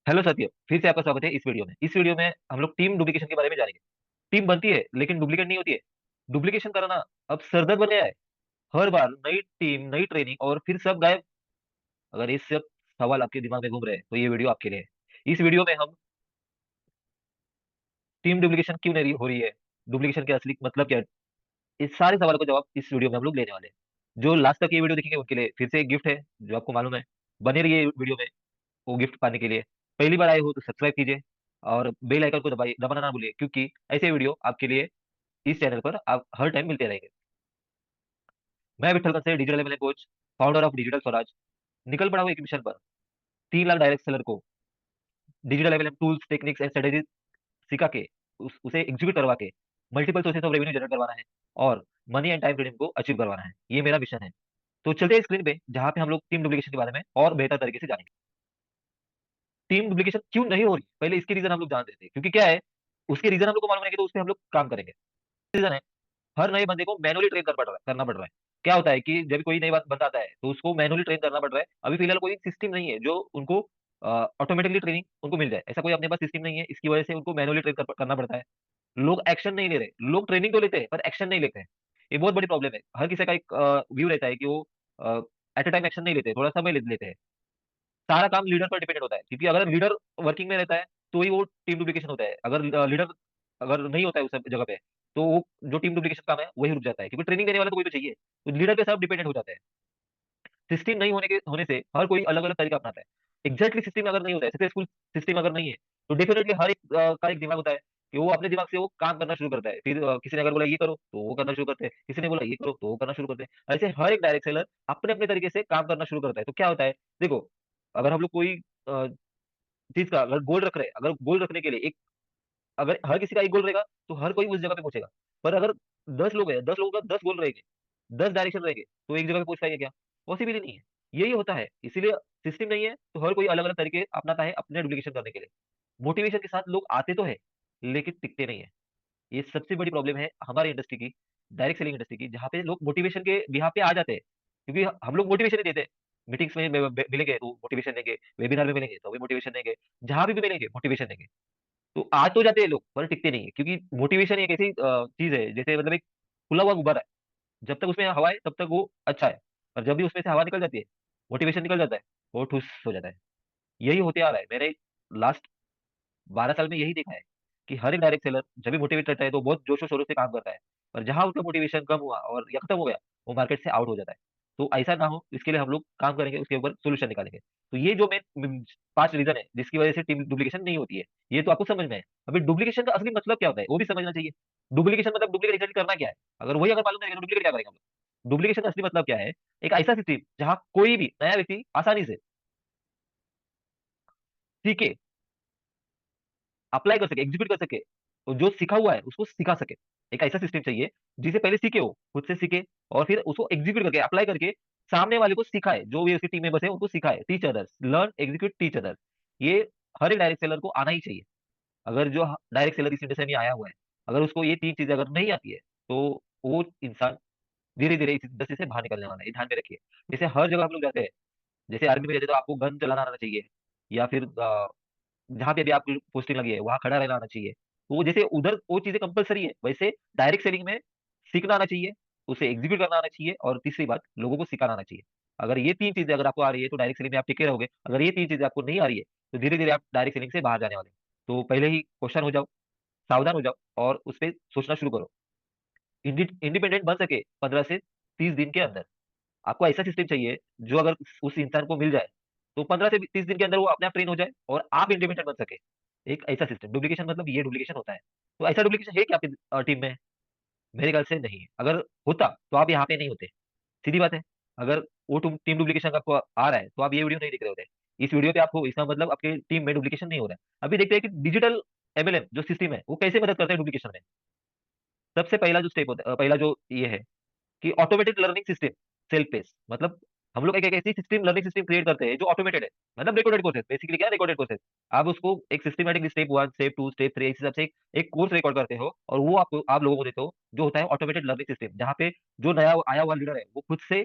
Hello सत्य, फिर से आपका स्वागत है इस वीडियो में। इस वीडियो में हम लोग टीम डुप्लीकेशन के बारे में जानेंगे। टीम बनती है लेकिन डुप्लीकेट नहीं होती है। डुप्लीकेशन कराना अब सरदर्द बन गया है। हर बार नई टीम, नई ट्रेनिंग और फिर सब गायब। अगर ये सब सवाल आपके दिमाग में घूम रहे हैं तो ये वीडियो आपके लिए है। इस वीडियो में हम टीम डुप्लीकेशन क्यों नहीं हो रही है, डुप्लीकेशन के असली मतलब क्या है, इस सारे सवालों का जवाब इस वीडियो में हम लोग लेने वाले हैं। जो लास्ट तक ये वीडियो देखेंगे उनके लिए फिर से एक गिफ्ट है, जो आपको मालूम है। बने रहिए वीडियो में वो गिफ्ट पाने के लिए। पहली बार आए हो तो सब्सक्राइब कीजिए और बेल आइकन को दबाना ना भूलिए, क्योंकि ऐसे वीडियो आपके लिए इस चैनल पर आप हर टाइम मिलते रहेंगे। मैं Vitthal Kanse, digital MLA coach, founder of digital Swaraj, निकल पड़ा हूँ एक मिशन पर। 3 लाख डायरेक्ट सेलर को digital MLM tools, techniques and strategy सिखा के उसे एग्जीक्यूट करवा के multiple sources of revenue generate करवाना है और मनी एंड टाइम फ्रीडम को अचीव करवाना है। ये मेरा मिशन है। तो चलते हैं स्क्रीन पे, जहां पे हम लोग टीम डुप्लीकेशन के बारे में और बेहतर तरीके से जानेंगे। टीम डुप्लीकेशन क्यों नहीं हो रही, पहले इसके रीजन हम लोग जान देते हैं, क्योंकि क्या है उसके रीजन हम लोग को मालूम रहेंगे तो उस पर हम लोग काम करेंगे। रीजन है, हर नए बंदे को मैनुअली ट्रेन करना पड़ रहा है। क्या होता है कि जब कोई नई बात बंदा आता है तो उसको मैनुअली ट्रेन करना पड़ रहा है। अभी फिलहाल कोई सिस्टम नहीं है जो उनको ऑटोमेटिकली ट्रेनिंग उनको मिल जाए, ऐसा कोई अपने पास सिस्टम नहीं है। इसकी वजह से उनको मैनुअली करना पड़ता है। लोग एक्शन नहीं ले रहे, लोग ट्रेनिंग तो लेते हैं पर एक्शन नहीं लेते हैं। ये बहुत बड़ी प्रॉब्लम है। हर किसी का एक व्यू रहता है कि वो एट अ टाइम एक्शन नहीं लेते, थोड़ा समय लेते हैं। सारा काम लीडर पर डिपेंडेंट होता है, क्योंकि अगर लीडर वर्किंग में रहता है तो ही वो टीम डुप्लीकेशन होता है। अगर लीडर अगर नहीं होता है उस जगह पे, तो वो जो टीम डुप्लीकेशन काम है वही रुक जाता है, क्योंकि ट्रेनिंग देने वाला तो कोई तो चाहिए। तो लीडर पे सब डिपेंडेंट हो जाता है। सिस्टम नहीं होने से हर कोई अलग अलग तरीका अपनाता है। एग्जैक्टली सिस्टम अगर नहीं होता है, सक्सेसफुल सिस्टम अगर नहीं है, तो डेफिनेटली हर एक का एक दिमाग होता है कि वो अपने दिमाग से वो काम करना शुरू करता है। फिर किसी ने अगर बोला ये करो तो वो करना शुरू करते हैं, किसी ने बोला ये करो तो वो करना शुरू करते हैं। ऐसे हर एक डायरेक्ट सेलर अपने अपने तरीके से काम करना शुरू करता है। तो क्या होता है, देखो, अगर हम लोग कोई चीज का अगर गोल रख रहे हैं, अगर गोल रखने के लिए एक, अगर हर किसी का एक गोल रहेगा तो हर कोई उस जगह पे पहुंचेगा। पर अगर 10 लोग हैं, 10 लोगों का 10 गोल रहेंगे, 10 डायरेक्शन रहेंगे, तो एक जगह पे पहुंच पाएंगे क्या? पॉसिबल ही नहीं है। यही होता है, इसीलिए सिस्टम नहीं है तो हर कोई अलग अलग तरीके अपनाता है अपने डुप्लीकेशन करने के लिए। मोटिवेशन के साथ लोग आते तो है लेकिन टिकते नहीं है। ये सबसे बड़ी प्रॉब्लम है हमारी इंडस्ट्री की, डायरेक्ट सेलिंग इंडस्ट्री की, जहाँ पे लोग मोटिवेशन के बिहार पे आ जाते हैं। क्योंकि हम लोग मोटिवेशन नहीं देते। मीटिंग्स में मिलेंगे तो मोटिवेशन देंगे, वेबिनार में मिलेंगे तो भी मोटिवेशन देंगे, जहां भी मिलेंगे मोटिवेशन देंगे। तो आ तो जाते हैं लोग पर टिकते नहीं है, क्योंकि मोटिवेशन एक ऐसी चीज है जैसे मतलब एक खुला हुआ गुब्बारा है। जब तक उसमें हवा है तब तक वो अच्छा है, पर जब भी उसमें से हवा निकल जाती है, मोटिवेशन निकल जाता है, वो ठुस हो जाता है। यही होते आ रहा है। मैंने लास्ट 12 साल में यही देखा है कि हर एक डायरेक्ट सेलर जब भी मोटिवेट रहता है तो बहुत जोशो शोरों से काम करता है, पर जहां उसका मोटिवेशन कम हुआ और या खत्म हो गया, वो मार्केट से आउट हो जाता है। तो ऐसा ना हो इसके लिए हम लोग काम करेंगे, उसके ऊपर सोल्यूशन निकालेंगे। तो ये जो मैं 5 रीजन है जिसकी वजह से टीम डुप्लीकेशन नहीं होती है, ये तो आपको समझ में है। अभी डुप्लीकेशन का असली मतलब क्या होता है वो भी समझना चाहिए। डुप्लीकेशन मतलब डुप्लीकेट एग्जैक्टली करना क्या है, अगर वही अगर मालूम रहेगा तो डुप्लीकेट क्या करेंगे हम लोग। डुप्लीकेशन का असली मतलब क्या है, एक ऐसा सिस्टम जहां कोई भी नया व्यक्ति आसानी से सीखे, अप्लाई कर सके, एग्जीक्यूट कर सके, तो जो सीखा हुआ है उसको सिखा सके। एक ऐसा सिस्टम चाहिए जिसे पहले सीखे, वो खुद से सीखे और फिर उसको एग्जीक्यूट करके, अप्लाई करके सामने वाले को सिखाए, जो भी उसकी टीम मेंबर्स है उनको सिखाए। Teach others, learn execute teach others. ये हर एक डायरेक्ट सेलर को आना ही चाहिए। अगर जो डायरेक्ट सेलर इस इंडस्ट्री में आया हुआ है, अगर उसको ये 3 चीजें अगर नहीं आती है, तो वो इंसान धीरे धीरे इस इंडस्ट्री से बाहर निकलने वाला है। ये ध्यान में रखिए। जैसे हर जगह हम लोग जाते हैं, जैसे आर्मी में जाते हैं तो आपको गन चलाना आना चाहिए, या फिर जहां पे अभी आपकी पोस्टिंग लगी है वहां खड़ा रहना आना चाहिए। तो वो जैसे उधर वो चीजें कंपलसरी है, वैसे डायरेक्ट सेलिंग में सीखना आना चाहिए, उसे एग्जीक्यूट करना आना चाहिए, और तीसरी बात, लोगों को सिखाना आना चाहिए। अगर ये 3 चीजें अगर आपको आ रही है तो डायरेक्ट सेलिंग में आप टिके रहोगे। अगर ये 3 चीजें आपको नहीं आ रही है तो धीरे धीरे आप डायरेक्ट सेलिंग से बाहर जाने वाले हैं। तो पहले ही क्वेश्चन हो जाओ, सावधान हो जाओ और उस पर सोचना शुरू करो। इंडिपेंडेंट बन सके 15 से 30 दिन के अंदर। आपको ऐसा सिस्टम चाहिए जो अगर उस इंसान को मिल जाए तो 15 से 30 दिन के अंदर वो अपने आप ट्रेन हो जाए और आप इंडिपेंडेंट बन सके। एक ऐसा सिस्टम, डुप्लीकेशन मतलब ये डुप्लीकेशन होता है। तो ऐसा डुप्लीकेशन है क्या आपकी टीम में? मेरे ख्याल से नहीं है। अगर होता तो आप यहाँ पे नहीं होते, सीधी बात है। अगर वो टीम डुप्लीकेशन आपको आ रहा है तो आप ये वीडियो नहीं देख रहे होते। इस वीडियो पे आप हो, इसका मतलब आपके टीम में डुप्लीकेशन नहीं हो रहा है। अभी देखते हैं कि डिजिटल एमएलएम जो सिस्टम है वो कैसे मदद करता है डुप्लीकेशन में। सबसे पहला जो स्टेप होता है, पहला जो ये है कि automated learning system, self pace, मतलब हम लोग एक ऐसी सिस्टम, लर्निंग सिस्टम क्रिएट करते हैं जो ऑटोमेटेड है। मतलब रिकॉर्डेड प्रोसेस, बेसिकली क्या है, रिकॉर्डेड प्रोसेस। आप उसको एक सिस्टमेटिक स्टेप 1, स्टेप 2, स्टेप 3 इस हिसाब से एक कोर्स रिकॉर्ड करते हो और वो आपको, आप लोगों को देते हो, जो होता है ऑटोमेटेड लर्निंग सिस्टम, जहाँ पे जो नया आया हुआ लीडर है वो खुद से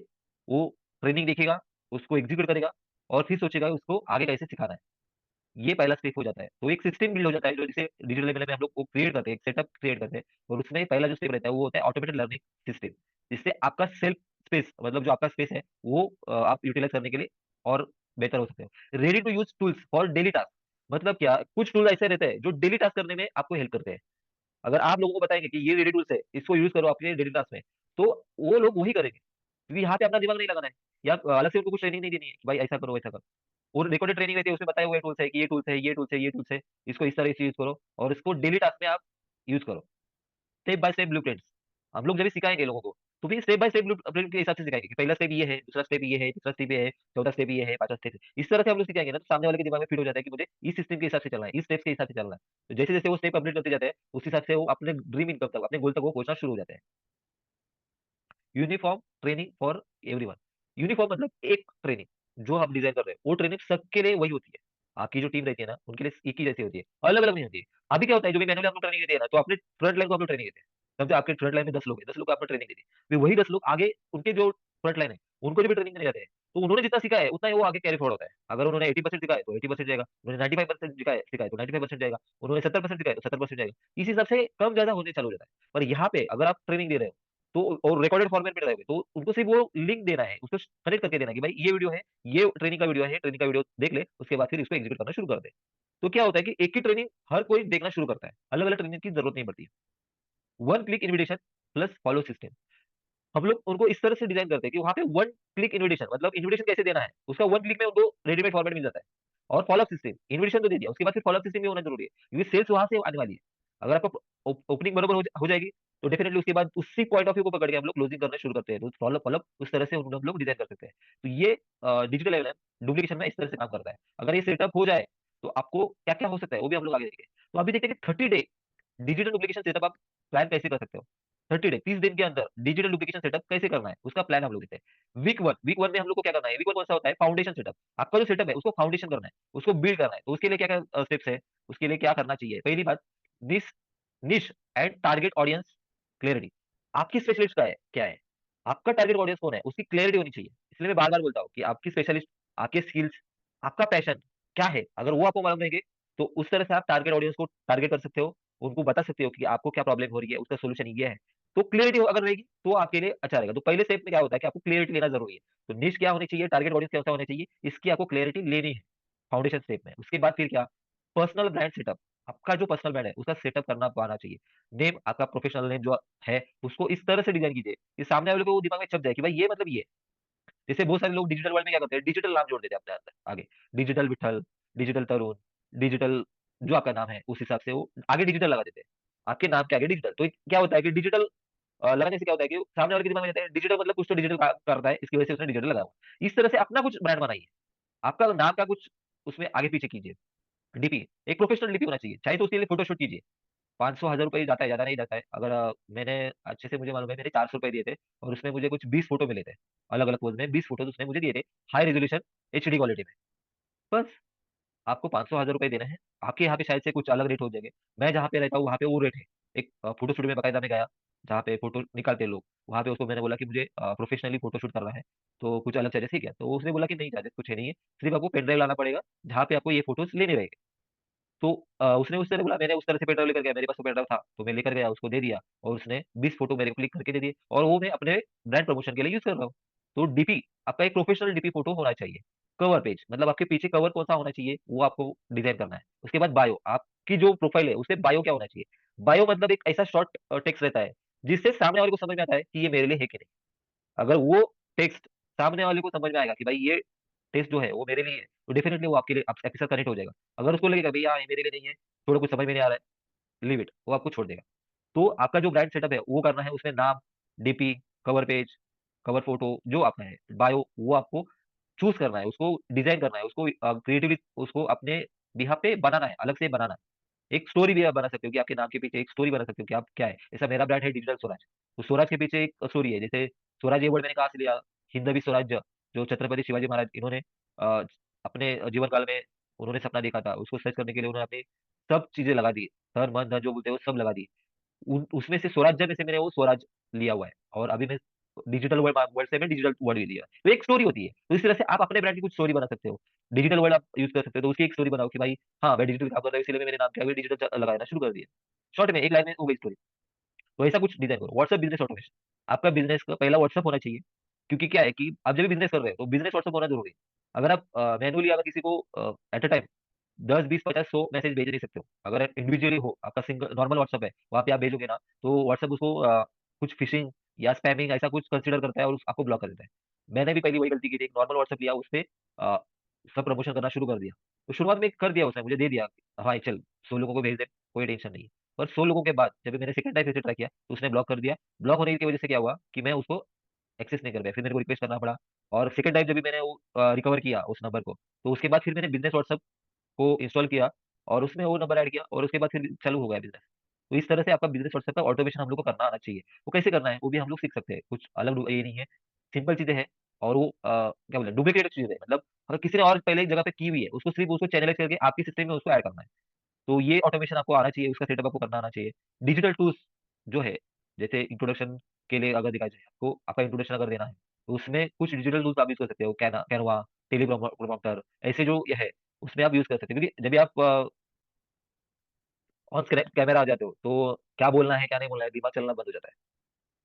वो ट्रेनिंग देखेगा, उसको एग्जीक्यूट करेगा और फिर सोचेगा उसको आगे कैसे सिखाना है। ये पहला स्टेप हो जाता है। तो एक सिस्टम बिल्ड हो जाता है जो जिसे डिजिटल लेवल में हम लोग को क्रिएट करते हैं, एक सेटअप क्रिएट करते हैं। और उसमें पहला जो स्टेप रहता है वो होता है ऑटोमेटेड लर्निंग सिस्टम, जिससे आपका सेल्फ स्पेस, मतलब जो आपका स्पेस है वो आप यूटिलाइज करने के लिए और बेहतर हो सकते हो। Ready to use tools for daily task, मतलब क्या, कुछ टूल ऐसे रहते हैं जो डेली टास्क करने में आपको हेल्प करते हैं। अगर आप लोगों को बताएंगे कि ये रेडी टूल्स है, इसको यूज करो आपके डेली टास्क में, तो वो लोग वही करेंगे, क्योंकि यहाँ पे अपना दिमाग नहीं लगाना है, या अलग से उनको कुछ ट्रेनिंग नहीं देनी है कि भाई ऐसा करो वैसा करो। और रिकॉर्डेड ट्रेनिंग रहती है, उसमें बताए हुए टूल्स है कि ये टूल्स है, ये टूल्स है, ये टूल्स है, इसको इस तरह से यूज करो और इसको डेली टास्क में आप यूज करो। स्टेप बाय स्टेप ब्लूप्रिंट्स, हम लोग जब भी सिखाएंगे लोगों को, तो भी स्टेप बाय स्टेप ब्लूप्रिंट के हिसाब से सिखाएंगे कि पहला स्टेप ये है, दूसरा स्टेप ये है, तीसरा स्टेप ये है, चौथा स्टेप ये है, पांचवा स्टेप है। इस तरह से हम लोग सिखाएंगे ना, तो सामने वाले के दिमाग में फिट हो जाता है कि मुझे इस सिस्टम के हिसाब से चलना है, इस स्टेप के हिसाब से चलना है। तो जैसे जैसे वो स्टेप कंप्लीट करते जाते हैं, उस हिसाब से वो अपने ड्रीम इनकम तक, अपने गोल तक वो पहुंचना शुरू हो जाते हैं। Uniform training for everyone, uniform मतलब एक ट्रेनिंग जो हम डिजाइन कर रहे हैं, वो ट्रेनिंग सबके लिए वही होती है। आपकी जो टीम रहती है ना, उनके लिए एक ही जैसी होती है, अलग अलग नहीं होती है। अभी क्या होता है, जो भी मैनुअली आपको ट्रेनिंग देते हैं ना, तो अपने फ्रंट लाइन को आप लोग ट्रेनिंग देते हैं। समझे, आपके फ्रंट लाइन में 10 लोग हैं, 10 लोग को आपको ट्रेनिंग देते हैं, फिर वही 10 लोग आगे उनके जो फ्रंट लाइन है उनको जो भी ट्रेनिंग देने जाते हैं, तो उन्होंने जितना सीखा है उतना ही वो आगे कैरी फॉरवर्ड होता है। अगर उन्होंने 80% सीखा है तो 80% जाएगा, उन्होंने 95% सीखा है तो 95% जाएगा, उन्होंने 70% सीखा है तो 70% जाएगा। इस हिसाब से कम ज्यादा होने चालू हो जाता है। पर यहाँ पे अगर आप ट्रेनिंग दे रहे हो, तो और रिकॉर्डेड फॉर्मेट में रहेगा, तो उनको सिर्फ वो लिंक देना है, उसको कनेक्ट करके देना है कि भाई ये वीडियो है, ये ट्रेनिंग का वीडियो है, ट्रेनिंग का वीडियो देख ले, उसके बाद फिर इसको एग्जीक्यूट करना शुरू कर दे। तो क्या होता है कि एक ही ट्रेनिंग हर कोई देखना शुरू करता है, अलग अलग ट्रेनिंग की जरूरत नहीं पड़ती है। One click invitation plus follow system, हम लोग उनको इस तरह से डिजाइन करते हैं कि वहां पे वन क्लिक इन्विटेशन, मतलब इन्विटेशन कैसे देना है उसका वन क्लिक में उनको रेडीमेड फॉर्मेट मिल जाता है। और फॉलोअप सिस्टम, इन्विटेशन तो दे दिया, उसके बाद फिर फॉलोअप सिस्टम भी होना जरूरी है, क्योंकि सेल्स वहां से आने वाली है। अगर आपका ओपनिंग बराबर हो जाएगी, तो डेफिनेटली उसके बाद उसी पॉइंट ऑफ व्यू को पकड़ के हम लोग क्लोजिंग करना शुरू करते हैं। तो फॉलोअप फॉलोअप उस तरह से हम लोग डिजाइन कर सकते हैं। तो ये डिजिटल लेवल डुप्लीकेशन में इस तरह से काम करता है। अगर ये सेटअप हो जाए, तो आपको क्या क्या हो सकता है वो भी हम लोग आगे देखेंगे। तो अभी देखते हैं कि 30 डे डिजिटल डुप्लीकेशन सेटअप आप प्लान कैसे कर सकते हो। 30 डे, 30 दिन के अंदर डिजिटल डुप्लीकेशन सेटअप कैसे करना है, उसका प्लान हम लोग देते हैं। वीक वन में हम लोग को क्या करना है, वीक वन कौन सा होता है, फाउंडेशन सेटअप। आपका जो सेटअप है उसको फाउंडेशन करना है, उसको बिल्ड करना है। तो उसके लिए क्या क्या स्टेप्स है, उसके लिए क्या करना चाहिए। पहली बात, निश निश एंड टारगेट ऑडियंस क्लियरिटी। आपकी स्पेशलिस्ट का है क्या है, आपका टारगेट ऑडियंस कौन है, उसकी क्लियरिटी होनी चाहिए। इसलिए मैं बार बार बोलता हूँ कि आपकी स्पेशलिस्ट, आपके स्किल्स, आपका पैशन क्या है, अगर वो आपको मालूम रहेंगे, तो उस तरह से आप टारगेट ऑडियंस को टारगेट कर सकते हो, उनको बता सकते हो कि आपको क्या प्रॉब्लम हो रही है, उसका सोल्यूशन ये है। तो क्लियरिटी अगर रहेगी तो आपके लिए अच्छा रहेगा। तो पहले स्टेप में क्या होता है कि आपको क्लियरिटी लेना जरूरी है। तो निश क्या होनी चाहिए, टारगेट ऑडियंस कैसा होना चाहिए, इसकी आपको क्लियरिटी लेनी है फाउंडेशन स्टेप में। उसके बाद फिर क्या, पर्सनल ब्रांड सेटअप। आपका जो पर्सनल ब्रांड है उसका सेटअप करना आना चाहिए। नेम, आपका प्रोफेशनल नेम जो है उसको इस तरह से डिजाइन कीजिए कि सामने वाले को वो दिमाग में छप जाए कि भाई ये मतलब ये। जैसे बहुत सारे लोग डिजिटल वर्ल्ड में क्या करते हैं, डिजिटल नाम जोड़ देते हैं अपने अंदर आगे, डिजिटल विठल, डिजिटल तरुण, डिजिटल जो आपका नाम है उस हिसाब से वो आगे डिजिटल लगा देते हैं, आपके नाम के आगे डिजिटल। तो क्या होता है कि डिजिटल लगाने से क्या होता है कि सामने वाले के दिमाग में जाता है डिजिटल मतलब कुछ तो डिजिटल करता है, इसकी वजह से उसने डिजिटल लगाया हुआ। इस तरह से अपना कुछ ब्रांड बनाइए, आपका नाम का कुछ उसमें आगे पीछे कीजिए। डीपी, एक प्रोफेशनल डीपी होना चाहिए, चाहे तो उसके लिए फोटोशूट कीजिए। 500 1000 रुपये जाता है, ज्यादा नहीं जाता है। अगर मैंने अच्छे से मुझे मालूम है, मैंने 400 रुपये दिए थे और उसमें मुझे कुछ 20 फोटो मिले थे, अलग अलग पोज में 20 फोटो उसने मुझे दिए थे, हाई रेजोल्यूशन HD क्वालिटी में। बस आपको 500 1000 रुपये देना है। आपके यहाँ पे शायद से कुछ अलग रेट हो जाएंगे, मैं जहाँ पे रहता हूँ वहाँ पे वो रेट है। एक फोटो शूट में बकायदा मैं गया, जहाँ पे फोटो निकालते हैं लोग, वहाँ पे उसको मैंने बोला कि मुझे प्रोफेशनली फोटो शूट करना है, तो कुछ अलग चार्जेस है क्या। तो उसने बोला कि नहीं, चार्जेस कुछ है नहीं है, सिर्फ आपको पेन ड्राइव लाना पड़ेगा जहाँ पे आपको ये फोटोज लेने रहेंगे। तो उसने उस तरह बोला, मैंने उस तरह से पेन ड्राइव लेकर गया, मेरे पास तो पेन ड्राइव था तो मैं लेकर गया, उसको दे दिया, और उसने 20 फोटो मेरे को क्लिक करके दे दिए, और वो मैं अपने ब्रांड प्रमोशन के लिए यूज कर रहा हूँ। तो डीपी, आपका एक प्रोफेशनल डीपी फोटो होना चाहिए। कवर पेज, मतलब आपके पीछे कवर कौन सा होना चाहिए वो आपको डिजाइन करना है। उसके बाद बायो, आपकी जो प्रोफाइल है उससे बायो क्या होना चाहिए। बायो मतलब एक ऐसा शॉर्ट टेक्स्ट रहता है जिससे सामने वाले को समझ में आता है कि ये मेरे लिए है कि नहीं। अगर वो टेक्स्ट सामने वाले को समझ में आएगा कि भाई ये टेस्ट जो है वो मेरे लिए है, तो डेफिनेटली वो आपके लिए आपके साथ कनेक्ट हो जाएगा। अगर उसको लगेगा भैया ये मेरे लिए नहीं है, थोड़ा कुछ समझ में नहीं आ रहा है, लीव इट, वो आपको छोड़ देगा। तो आपका जो ब्रांड सेटअप है वो करना है, उसमें नाम, DP, cover page, cover photo जो आपका है, बायो, वो आपको चूज करना है, उसको डिजाइन करना है, उसको क्रिएटिवली उसको अपने बिहाफ पे बनाना है, अलग से बनाना है। एक स्टोरी भी आप बना सकते हो कि आपके नाम के पीछे एक स्टोरी बना सकते हो कि आप क्या है। जैसा मेरा ब्रांड है डिजिटल स्वराज, तो स्वराज के पीछे एक स्टोरी है। जैसे स्वराज ये वर्ड मैंने कहा से लिया, हिंदवी स्वराज्य, जो छत्रपति शिवाजी महाराज इन्होंने अ, अपने जीवन काल में उन्होंने सपना देखा था, उसको सच करने के लिए उन्होंने अपनी सब चीजें लगा दी, तन मन धन जो बोलते हैं वो सब लगा दी। उसमें से स्वराज्य में से मैंने वो स्वराज लिया हुआ है। और अभी मैं डिजिटल वर्ल्ड वर्ल्ड से हमें डिजिटल वर्ल्ड भी दिया, तो एक स्टोरी होती है। तो इस तरह से आप अपने ब्रांड की कुछ स्टोरी बना सकते हो। डिजिटल वर्ल्ड आप यूज कर सकते हो, तो उसकी एक स्टोरी बनाओ कि भाई हाँ मैं डिजिटल काम कर रहा हूँ, इसलिए मेरे नाम क्या है डिजिटल लगाना शुरू कर दिया। शॉर्ट में एक लाइन में हो गई स्टोरी। तो ऐसा कुछ डिजाइन करो। व्हाट्सएप बिजनेस ऑटोमेशन, आपका बिजनेस का पहला व्हाट्सएप होना चाहिए। क्योंकि क्या है कि आप जब भी बिजनेस कर रहे हो तो बिजनेस व्हाट्सएप होना जरूरी है। अगर आप मैनुअली अगर किसी को एट अ टाइम 10 20 50 100 मैसेज भेज नहीं सकते हो। अगर इंडिविजुअली हो, आपका सिंगल नॉर्मल व्हाट्सएप है, वहां पे आप भेजोगे ना, तो व्हाट्सएप उसको कुछ फिशिंग या स्पैमिंग ऐसा कुछ कंसिडर करता है और आपको ब्लॉक कर देता है। मैंने भी पहली वही गलती की थी, एक नॉर्मल व्हाट्सएप लिया, उस पे सब प्रमोशन करना शुरू कर दिया। तो शुरुआत में कर दिया उसने, मुझे दे दिया, हाँ चल 100 लोगों को भेज दे, कोई टेंशन नहीं है। पर 100 लोगों के बाद जब मैंने सेकंड टाइम फिर से ट्राई किया तो उसने ब्लॉक कर दिया। ब्लॉक होने की वजह से क्या हुआ कि मैं उसको एक्सेस नहीं कर पाया, फिर मेरे को रिक्वेस्ट करना पड़ा। और सेकंड टाइम जब भी मैंने वो रिकवर किया उस नंबर को, तो उसके बाद फिर मैंने बिजनेस व्हाट्सएप को इंस्टॉल किया और उसमें वो नंबर ऐड किया और उसके बाद फिर चालू हो गया बिजनेस। तो इस तरह से आपका बिजनेस व्हाट्सएप का ऑटोमेशन हम लोग को करना आना चाहिए। वो कैसे करना है वो भी हम लोग सीख सकते हैं, कुछ अलग ये नहीं है, सिंपल चीजें हैं। और वो क्या बोले डुप्लीकेट चीजें है, मतलब अगर किसी ने और पहले एक जगह पे की हुई है, उसको सिर्फ उसको चैनलाइज करके आपके सिस्टम में उसको ऐड करना है। तो ये ऑटोमेशन आपको आना चाहिए, उसका सेटअप आपको करना आना चाहिए। डिजिटल टूल्स जो है, जैसे इंट्रोडक्शन के लिए अगर दिखाई जाए, आपको आपका इंट्रोडक्शन अगर देना है, तो उसमें कुछ डिजिटल टूल्स आप यूज कर सकते हो, कैनवा, टेलीप्रॉम्प्टर, ऐसे जो ये है उसमें आप यूज कर सकते हो। क्योंकि जब भी आप ऑन कैमरा आ जाते हो तो क्या बोलना है क्या नहीं बोलना है दिमाग चलना बंद हो जाता है।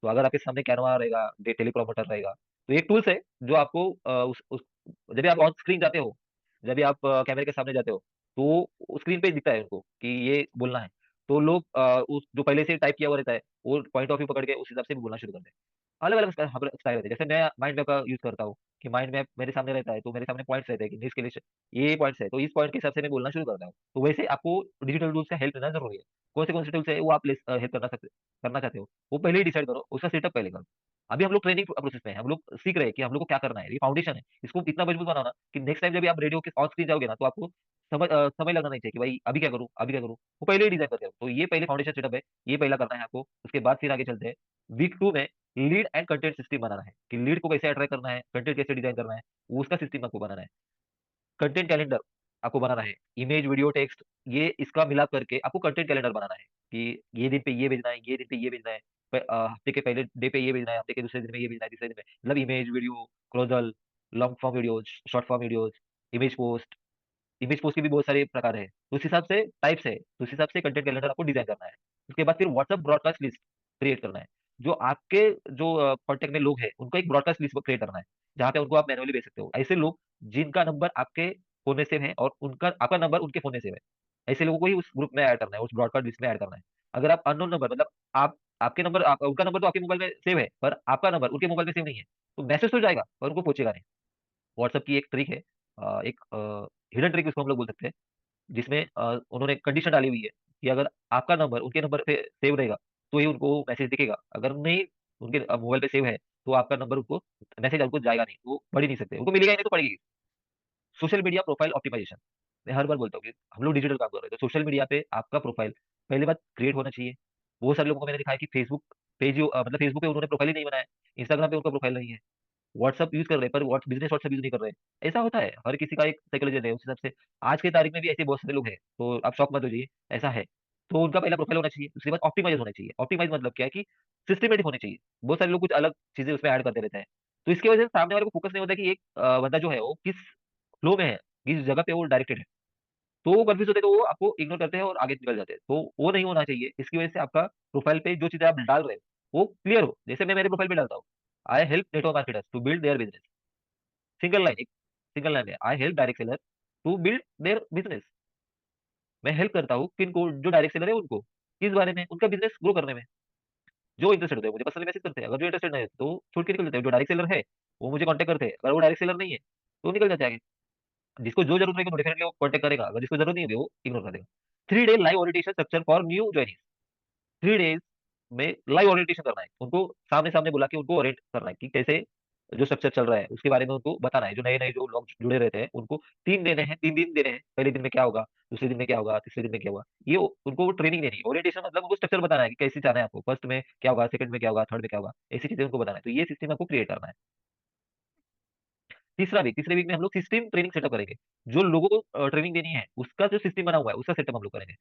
तो अगर आपके सामने कैनवा रहेगा, टेलीप्रॉम्प्टर रहेगा, तो एक टूल्स है जो आपको जब भी आप ऑन स्क्रीन जाते हो, जब भी आप कैमरे के सामने जाते हो, तो स्क्रीन पे दिखता है उनको कि ये बोलना है। तो लोग उस जो पहले से टाइप किया हुआ रहता है वो पॉइंट ऑफ व्यू पकड़ के उस हिसाब से भी बोलना शुरू करते हैं। अलग अलग स्टाइल रहते हैं। जैसे मैं माइंड मैप का यूज करता हूँ, कि माइंड मैप मेरे सामने रहता है तो मेरे सामने पॉइंट्स रहते हैं कि इसके लिए ये पॉइंट्स है, तो इस पॉइंट के हिसाब से मैं बोलना शुरू करता हूँ। तो वैसे आपको डिजिटल टूल्स का हेल्प लेना जरूरी है। कौन से टूल्स है वो आप हेल्प करना चाहते हो, वो पहले ही डिसाइड करो, उसका सेटअप पहले करो। अभी हम लोग ट्रेनिंग प्रोसेस में हैं, हम लोग सीख रहे हैं कि हम लोग को क्या करना है, ये फाउंडेशन है। इसको इतना मजबूत बनाना कि नेक्स्ट टाइम जब भी आप रेडियो के ऑन स्क्रीन जाओगे ना, तो आपको समय लगना नहीं चाहिए कि भाई अभी क्या करूं अभी क्या करूं, वो पहले ही डिजाइन करके रहो। तो ये पहले फाउंडेशन सेटअप है, ये पहला करना है आपको। उसके बाद फिर आगे चलते हैं। वीक 2 में लीड एंड कंटेंट सिस्टम बनाना है, कि लीड को कैसे अट्रैक्ट करना है, कंटेंट कैसे डिजाइन करना है, वो उसका सिस्टम आपको बनाना है। कंटेंट कैलेंडर आपको बनाना है, इमेज वीडियो टेक्स्ट ये इसका मिलाप करके आपको कंटेंट कैलेंडर बनाना है, कि ये दिन पे ये भेजना है, ये दिन पे ये भेजना है, हफ्ते के पहले डे पे ये भेजना है, हफ्ते के दूसरे दिन में ये भेजना है, तीसरे दिन में, मतलब image video, colossal, long form videos, short form videos, image post. Image post के भी बहुत सारे प्रकार है, तो उस हिसाब से टाइप्स है, तो उस हिसाब से कंटेंट कैलेंडर आपको डिजाइन करना है। उसके बाद फिर व्हाट्सएप ब्रॉडकास्ट लिस्ट क्रिएट करना है। जो आपके जो कॉन्टेक्ट में लोग हैं उनको एक ब्रॉडकास्ट लिस्ट क्रिएट करना है, जहाँ पे उनको आप मैनुअली भेज सकते हो। ऐसे लोग जिनका नंबर आपके फोन में सेव है और उनका आपका नंबर उनके फोन में सेव है, ऐसे लोगों को ही उस ग्रुप में ऐड करना है, उस ब्रॉडकास्ट लिस्ट में ऐड करना है। अगर आप अननोन नंबर, मतलब आप आपके नंबर उनका नंबर तो आपके मोबाइल में सेव है पर आपका नंबर उनके मोबाइल में सेव नहीं है, तो मैसेज तो जाएगा पर उनको पहुंचेगा नहीं। व्हाट्सएप की एक ट्रिक है, एक हिडन ट्रिक उसको हम लोग बोल सकते हैं, जिसमें उन्होंने कंडीशन डाली हुई है कि अगर आपका नंबर उनके नंबर पे सेव रहेगा तो ही उनको मैसेज दिखेगा, अगर नहीं उनके मोबाइल पे सेव है तो आपका नंबर उनको मैसेज उनको जाएगा नहीं, वो पढ़ ही नहीं सकते, उनको मिलेगा ही नहीं तो पढ़ेगी। सोशल मीडिया प्रोफाइल ऑप्टिमाइजेशन, मैं हर बार बोलता हूँ कि हम लोग डिजिटल काम कर रहे हैं तो सोशल मीडिया पे आपका प्रोफाइल पहली बात क्रिएट होना चाहिए। बहुत सारे लोगों को मैंने दिखाया कि फेसबुक पेज मतलब फेसबुक पे उन्होंने प्रोफाइल ही नहीं बनाया, इंस्टाग्राम पे उनका प्रोफाइल नहीं है, व्हाट्सअप यूज कर रहे हैं पर बिजनेस व्हाट्सअप यूज नहीं कर रहे हैं। ऐसा होता है, हर किसी का एक साइकोलॉजी है, उस हिसाब से आज के तारीख में भी ऐसे बहुत सारे लोग हैं, तो आप शॉक मत हो जाइए, ऐसा है। तो उनका पहला प्रोफाइल होना चाहिए, उसके बाद ऑप्टिमाइज होना चाहिए। ऑप्टिमाइज मतलब क्या है कि सिस्टमेटिक होनी चाहिए। बहुत सारे लोग कुछ अलग चीजें उसमें ऐड करते रहते हैं, तो इसकी वजह से सामने वाले को फोकस नहीं होता कि एक बंदा जो है वो किस फ्लो में है, किस जगह पे वो डायरेक्टेड है। तो वो कंफ्यूज होते हैं, तो वो आपको इग्नोर करते हैं और आगे निकल जाते हैं, तो वो नहीं होना चाहिए। इसकी वजह से आपका प्रोफाइल पे जो चीजें आप डाल रहे हो वो क्लियर हो। जैसे मैं मेरे प्रोफाइल पे डालता हूँ, I help network marketers to build their business, single line, एक सिंगल लाइन है, I help direct seller to build their business. मैं हेल्प करता हूँ किनको, जो डायरेक्ट सेलर है उनको, किस बारे में, उनका बिजनेस ग्रो करने में। जो इंटरेस्टेड होते हैं मुझे पर्सनली मैसेज करते हैं, अगर जो इंटरेस्टेड नहीं है तो छोड़ के निकल जाते हैं। जो डायरेक्ट सेलर है वो मुझे कॉन्टेक्ट करते हैं, अगर वो डायरेक्ट सेलर नहीं है तो निकल जाते हैं आगे। जिसको जो जरूरत रहेगी डेफिनेटली वो कॉन्टेक्ट करेगा, अगर जिसको जरूरत नहीं होगी वो इग्नोर कर देगा। 3 day live orientation structure for new joining, 3 days में लाइव ओरिएंटेशन करना है उनको, सामने सामने बुला के उनको ओरिएंट करना है कि कैसे जो स्ट्रक्चर चल रहा है उसके बारे में उनको बताना है। जो नए नए जो लोग जुड़े रहते हैं उनको 3 दिन देने हैं, पहले दिन में क्या होगा, दूसरे दिन में क्या होगा, तीसरे दिन में क्या होगा, ये उनको ट्रेनिंग देनी है। ओरिएंटेशन मतलब उनको स्ट्रक्चर बताना है कि कैसे जाना है आपको, फर्स्ट में क्या होगा, सेकंड में क्या होगा, थर्ड में क्या होगा, ऐसी चीजें उनको बताना है। तो ये सिस्टम आपको क्रिएट करना है। तीसरे वीक में हम लोग सिस्टम ट्रेनिंग सेटअप करेंगे। जो लोगों को ट्रेनिंग देनी है उसका जो सिस्टम बना हुआ है उसका सेटअप हम लोग करेंगे।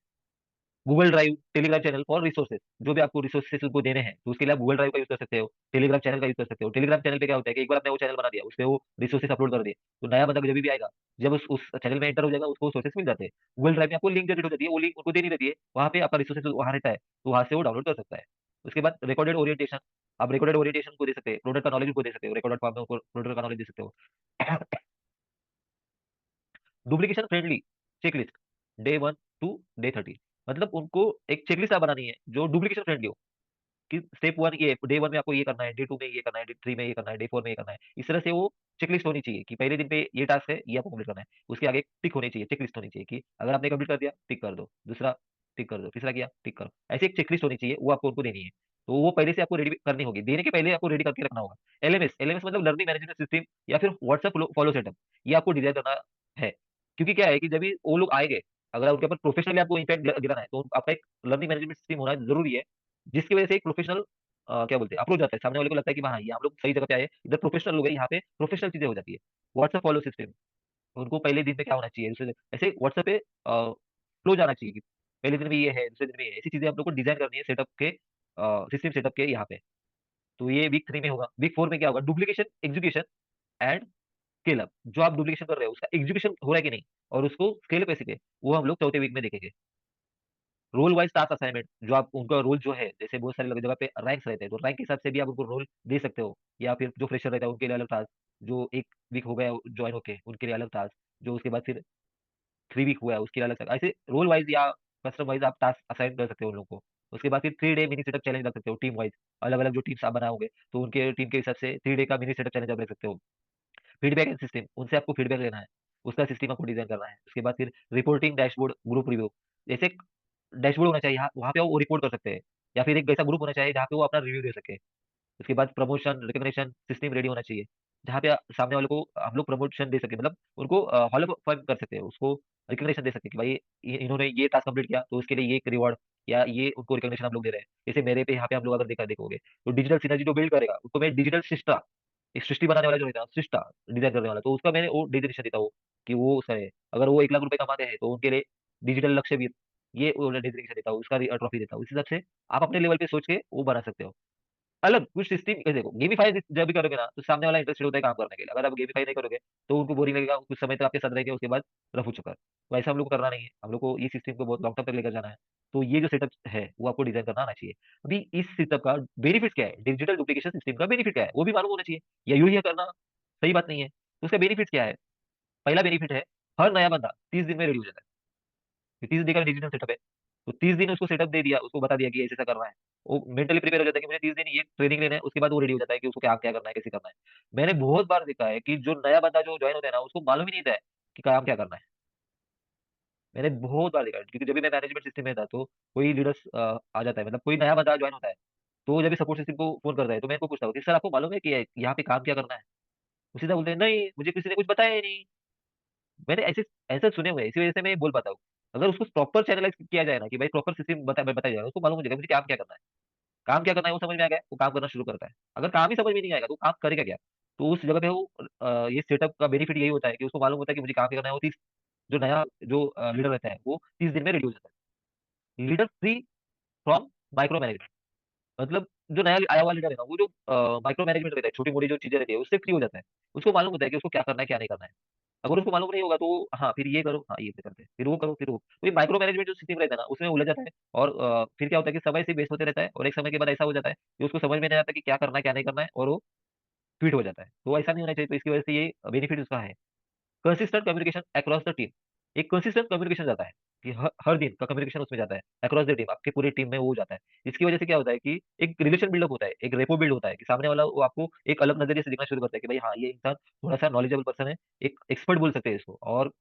Google drive, Telegram channel for resources, जो भी आपको रिसोर्सेज उनको देने हैं, तो उसके लिए आप गूगल ड्राइव का यूज कर सकते हो, टेलीग्राम चैनल का यूज कर सकते हो। टेलीग्राम चैनल पे क्या होता है कि एक बार आपने वो चैनल बना दिया, उसपे वो रिसोर्सेज अपलोड कर दिए, तो नया बंदा जब भी आएगा, जब उस चैनल में एंटर हो जाएगा, उसको सोर्सेस मिल जाते हैं। गूगल ड्राइव में आपको लिंक जनरेट हो जाती है, वो लिंक उनको देनी रहती है, वहाँ पे आपका रिसोर्सेज वहाँ रहता है, तो वहाँ से वो डाउनलोड कर सकता है। उसके बाद रिकॉर्डेड ओरिएंटेशन, आप रिकॉर्डेड ओरिएंटेशन को दे सकते हैं, प्रोडक्ट का नॉलेज उनको दे सकते हो, रिकॉर्डेड फॉर्म में प्रोडक्ट का नॉलेज दे सकते हो। Duplication friendly checklist, day 1 to day 30, मतलब उनको एक चेकलिस्ट आप बनानी है जो डुप्लीकेशन फ्रेंडली हो, कि स्टेप 1 ये, डे 1 में आपको ये करना है, डे 2 में ये करना है, डे 3 में ये करना है, डे 4 में ये करना है। इस तरह से वो चेकलिस्ट होनी चाहिए कि पहले दिन पे ये टास्क है, ये आपको कंप्लीट करना है, उसके आगे टिक होनी चाहिए, चेकलिस्ट होनी चाहिए कि अगर आपने कंप्लीट कर दिया टिक कर दो, दूसरा टिक कर दो, तीसरा किया टिक करो। ऐसे एक चेकलिस्ट होनी चाहिए, वो आपको उनको देनी है। तो वो पहले से आपको रेडी करनी होगी, देने के पहले आपको रेडी करके रखना होगा। एलएमएस, एलएमएस मतलब लर्निंग मैनेजमेंट सिस्टम, या फिर व्हाट्सएप फॉलो सेटअप, ये आपको डिजाइन करना है। क्योंकि क्या है कि जब भी वो लोग आएंगे, अगर उनके ऊपर प्रोफेशनली आपको इम्पैक्ट गिराना है, तो आपका एक लर्निंग मैनेजमेंट सिस्टम होना जरूरी है, जिसकी वजह से एक प्रोफेशनल क्या बोलते हैं अप्रोच आता है, सामने वाले को लगता है कि हाँ ये हम लोग सही जगह पे आए, इधर प्रोफेशनल लोग हैं, यहाँ पे प्रोफेशनल चीजें हो जाती है। व्हाट्सएप फॉलो सिस्टम, उनको पहले दिन पे क्या होना चाहिए, दूसरे ऐसे व्हाट्सएप पे फ्लो जाना चाहिए कि पहले दिन में ये है, दूसरे दिन में ये है। ऐसी चीजें आप लोग को डिजाइन करनी है सेटअप के, सिस्टम सेटअप के यहाँ पे। तो ये वीक 3 में होगा। वीक 4 में क्या होगा, duplication execution and scale up, जो आप डुप्लीकेशन कर रहे हो उसका एग्जीक्यूशन हो रहा है कि नहीं, और उसको स्केल कैसे के, वो हम लोग चौथे वीक में देखेंगे। रोल वाइज टास्क असाइनमेंट, जो आप उनका रोल जो है, जैसे बहुत सारी जगह पे रैंक्स रहते हैं, तो रैंक के हिसाब से भी आप उनको रोल दे सकते हो, या फिर जो फ्रेशर रहता है उनके लिए अलग टास्क, जो एक वीक हो गया ज्वाइन होके उनके लिए अलग टास्क, जो उसके बाद फिर 3 वीक हुआ है उसके लिए अलग टास्क, ऐसे रोल वाइज या कस्टम वाइज आप टास्क असाइन कर सकते हो उन लोगों को। उसके बाद फिर 3 डे मिनी सेटअप चैलेंज रख सकते हो टीम वाइज, अलग अलग जो टीम्स आप बनाओगे, तो उनके टीम के हिसाब से 3 डे का मिनी सेटअप चैलेंज आप रख सकते हो। फीडबैक एंड सिस्टम, उनसे आपको फीडबैक लेना है, उसका सिस्टम आपको डिजाइन करना है। उसके बाद फिर रिपोर्टिंग डैशबोर्ड ग्रुप रिव्यू, जैसे डैशबोर्ड होना चाहिए, वहाँ पे वो रिपोर्ट कर सकते हैं, या फिर एक ऐसा ग्रुप होना चाहिए जहाँ पे वो अपना रिव्यू दे सके। उसके बाद प्रमोशन रिकग्निशन सिस्टम रेडी होना चाहिए, जहाँ पे सामने वाले को हम लोग प्रमोशन दे सके, मतलब उनको हॉल ऑफ फेम कर सकते हैं, उसको रिकग्निशन दे सकते हैं कि भाई इन्होंने ये टास्क कंप्लीट किया, तो उसके लिए ये एक रिवॉर्ड या ये उनको रिकग्निशन हम लोग दे रहे हैं। जैसे मेरे पे यहाँ पे हम लोग अगर देखोगे, तो डिजिटल सिनर्जी जो बिल्ड करेगा उसको मैं डिजिटल शिष्टा, एक सृष्टि बनाने वाला जो रहता है शिष्टा डिजाइन करने वाला, तो उसका मैंने वो डिजिग्नेशन देता हूँ कि वो उसका है। अगर वो 1 लाख रुपए कमाते हैं तो उनके लिए डिजिटल लक्ष्य भी, ये डिजिग्नेशन देता हूँ, उसका ट्रॉफी देता हूँ। इस हिसाब से आप अपने लेवल पे सोच के वो बना सकते हो। अलग कुछ सिस्टम देखो, गेमिफाई जब भी करोगे ना, तो सामने वाला इंटरेस्टेड होता है काम करने के लिए। अगर आप गेमिफाई नहीं करोगे तो उनको बोरिंग लगेगा, कुछ समय तक आपके साथ रहेंगे, उसके बाद रफू चक्कर। तो ऐसा हम लोग को करना नहीं है, हम लोग को ये सिस्टम को बहुत लॉन्ग टर्म तक लेकर जाना है। तो ये जो सेटअप है वो आपको डिजाइन करना आना चाहिए। अभी इस सेटअप का बेनिफिट क्या है, डिजिटल डुप्लीकेशन सिस्टम का बेनिफिट क्या है, वो भी मालूम होना चाहिए, या यूं ही करना सही बात नहीं है। तो उसका बेनिफिट क्या है, पहला बेनिफिट है, हर नया बंदा 30 दिन में रेडी हो जाता है। 30 दिन का डिजिटल सेटअप है, तो 30 दिन उसको सेटअप दे दिया, उसको बता दिया कि ऐसे ऐसा करना है, वो मेंटली प्रिपेयर हो जाता है कि मुझे 30 दिन ये ट्रेनिंग लेना है। उसके बाद वो रेडी हो जाता है कि उसको क्या क्या करना है, कैसे करना है। मैंने बहुत बार देखा है कि जो नया बंदा जो ज्वाइन होता है ना, उसको मालूम ही नहीं था कि काम क्या करना है। मैंने बहुत बार देखा है, क्योंकि जब भी मैं मैनेजमेंट सिस्टम में था, तो कोई लीडर्स आ जाता है, मतलब कोई नया बंदा ज्वाइन होता है, तो जब भी सपोर्ट सिस्टम को फोन करता है, तो मैं इनको पूछता हूँ कि सर आपको मालूम है कि यहाँ पे काम क्या करना है। उसी तरह बोलते हैं नहीं मुझे किसी ने कुछ बताया ही नहीं। मैंने ऐसे ऐसे सुने हुए हैं, इसी वजह से मैं ये बोल पाता हूँ। अगर उसको प्रॉपर चैनलाइज किया जाए ना, कि भाई प्रॉपर सिस्टम बताया जाए, उसको मालूम हो जाएगा मुझे काम क्या करना है। काम क्या करना है वो समझ में आ गया, वो काम करना शुरू करता है। अगर काम ही समझ में नहीं आएगा तो काम करेगा क्या। तो उस जगह पे वो ये सेटअप का बेनिफिट यही होता है कि उसको मालूम होता है कि मुझे काम क्या करना है। वो 30, जो नया जो लीडर रहता है वो 30 दिन में रेडी हो जाता है, leader free from micro management. मतलब जो नया आया हुआ लीडर है ना, वो जो माइक्रो मैनेजमेंट रहता है, छोटी मोटी जो चीजें रहती है, उससे फ्री हो जाता है। उसको मालूम होता है कि उसको क्या करना है क्या नहीं करना है। अगर उसको मालूम नहीं होगा तो हाँ फिर ये करो, हाँ ये करते हैं, फिर वो करो, फिर वो, तो ये माइक्रो मैनेजमेंट जो सिस्टम रहता है ना, उसमें उलझ जाता है। और फिर क्या होता है कि समय से वेस्ट होते रहता है, और एक समय के बाद ऐसा हो जाता है कि उसको समझ में नहीं आता कि क्या करना है क्या नहीं करना है, और वो क्विट हो जाता है। तो ऐसा नहीं होना चाहिए, तो इसकी वजह से ये बेनिफिट उसका है। Consistent communication across the team, एक कंसिस्टेंट कम्युनिकेशन जाता है कि हर दिन का कम्युनिकेशन उसमें जाता है अक्रॉस द टीम, आपके पूरी टीम में वो जाता है। इसकी वजह से क्या होता है कि एक रिलेशन बिल्डअप होता है, एक रेपो बिल्ड होता है, कि सामने वाला वो आपको एक अलग नजरिए से देखना शुरू करता है कि भाई हाँ ये इंसान थोड़ा सा नॉलेजेबल पर्सन है, एक एक्सपर्ट बोल सकते हैं इसको। और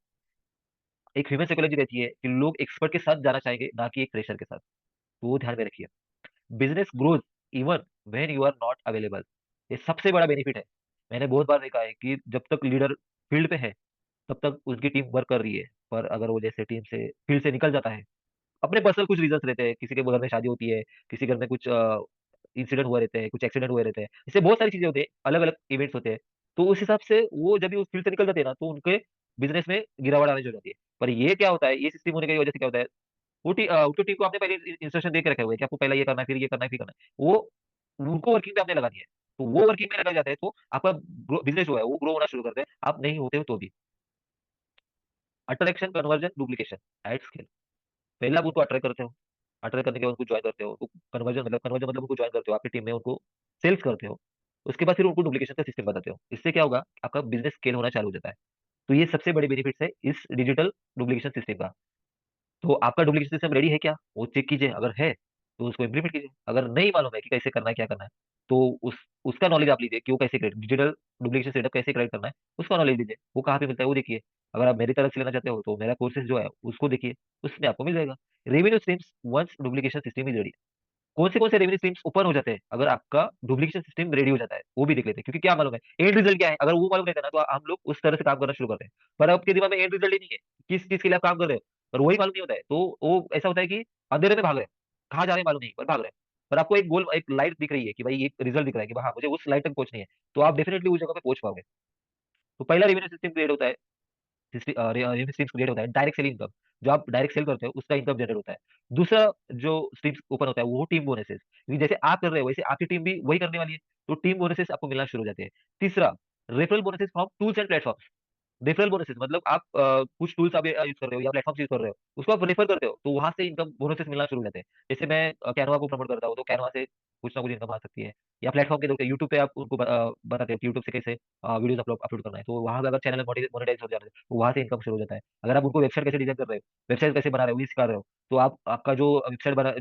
एक ह्यूमन साइकोलॉजी रहती है कि लोग एक्सपर्ट के साथ जाना चाहेंगे, ना कि एक फ्रेशर के साथ। तो वो ध्यान में रखिए। Business grows even when you are not available, ये सबसे बड़ा बेनिफिट है। मैंने बहुत बार देखा है कि जब तक लीडर फील्ड पे है, तब तक उसकी टीम वर्क कर रही है, पर अगर वो जैसे टीम से फील्ड से निकल जाता है, अपने पर्सनल कुछ रीजंस रहते हैं, किसी के घर में शादी होती है, किसी घर में कुछ इंसिडेंट हुए रहते हैं, कुछ एक्सीडेंट हुए रहते हैं, इससे बहुत सारी चीजें होती है, अलग अलग इवेंट्स होते हैं। तो उस हिसाब से वो जब भी उस फील्ड से निकल जाते हैं ना, तो उनके बिजनेस में गिरावट आने लग जाती है। पर ये क्या होता है, ये सिस्टम होने की वजह से क्या होता है, वो टीम को आपने पहले इंस्ट्रक्शन दे के रखे हुए हैं कि आपको पहले ये करना है, फिर ये करना है, फिर करना है। वो उनको वर्किंग पे आपने लगा दिया है, तो वो वर्किंग में लगा जाता है, तो आपका बिजनेस जो है वो ग्रो होना शुरू करते हैं, आप नहीं होते हो तो भी। Attraction, conversion, duplication at scale. पहले आप उनको अट्रैक्ट करते हो, अट्रैक्ट करने के बाद उनको ज्वाइन करते हो, कन्वर्जन मतलब उनको ज्वाइन करते हो आपकी टीम में, उनको सेल्स करते हो। उसके बाद फिर उनको डुप्लीकेशन का सिस्टम बताते हो। इससे क्या होगा, आपका बिजनेस स्केल होना चालू हो जाता है। तो ये सबसे बड़ी बेनिफिट्स है इस डिजिटल डुप्लीकेशन सिस्टम का। तो आपका डुप्लीकेशन सिस्टम रेडी है क्या, वो चेक कीजिए। अगर है तो उसको इम्प्लीमेंट कीजिए। अगर नहीं मालूम है कि कैसे करना है, क्या करना है, तो उसका नॉलेज आप लीजिए कि वो कैसे क्रिएट, डिजिटल डुप्लीकेशन सेटअप कैसे क्रिएट करना है, उसका नॉलेज लीजिए। वो कहाँ पे मिलता है वो देखिए। अगर आप मेरी तरफ से लेना चाहते हो तो मेरा कोर्सेज जो है उसको देखिए, उसमें आपको मिल जाएगा। Revenue streams once duplication system is ready. कौन से रेवेन्यू स्ट्रीम्स ओपन हो जाते हैं अगर आपका डुप्लीकेशन सिस्टम रेडी हो जाता है, वो भी देख लेते हैं। क्योंकि क्या मालूम है एंड रिजल्ट क्या है, अगर वो मालूम रहता है ना, तो हम लोग उस तरह से काम करना शुरू करते हैं। पर आपके दिमाग में एंड रिजल्ट ही नहीं है, किस चीज के लिए आप काम कर रहे हो, पर वही मालूम नहीं होता है, तो वो ऐसा होता है कि अंधेरे में भाग रहे हैं, कहाँ जा रहे हैं मालूम नहीं, पर भाग रहे हैं। पर आपको एक गोल, एक लाइट दिख रही है कि भाई एक रिजल्ट दिख रहा है कि हाँ मुझे उस लाइट तक पहुंचनी है, तो आप डेफिनेटली उस जगह पे पहुंच पाओगे। तो पहला रेवेन्यू सिस्टम क्रिएट होता है, रेवेन्यू स्ट्रीम्स क्रिएट होता है डायरेक्ट सेलिंग इनकम। जो आप डायरेक्ट सेल करते हो उसका इनकम जनरेट होता है। दूसरा जो स्ट्रीम्स ओपन होता है वो टीम बोनसेस, क्योंकि जैसे आप कर रहे हो वैसे आपकी टीम भी वही करने वाली है, तो टीम बोनसेस आपको मिलना शुरू हो जाते हैं। तीसरा, referral bonuses from tools and platform. Referral bonuses मतलब आप कुछ टूल्स आप यूज कर रहे हो या प्लेटफॉर्म यूज कर रहे हो, उसको आप रेफर करते हो, तो वहां से इनकम बोनसेस मिलना शुरू हो जाते हैं। जैसे मैं कैनवा को प्रमोट करता हूँ, तो कैनवा से कुछ ना कुछ इनकम आ सकती है। या प्लेटफॉर्म के द्वारा यूट्यूब पे आप उनको बताते हो कि यूट्यूब से कैसे वीडियोस अपलोड करना है, तो वहां पे अगर चैनल मोनेटाइज हो जाता है तो वहां से इनकम शुरू हो जाता है। अगर आप उनको वेबसाइट कैसे डिजाइन कर रहे हो, वेबसाइट कैसे बना रहे हो, ये सिखा रहे हो, तो आप आपका जो वेबसाइट बना,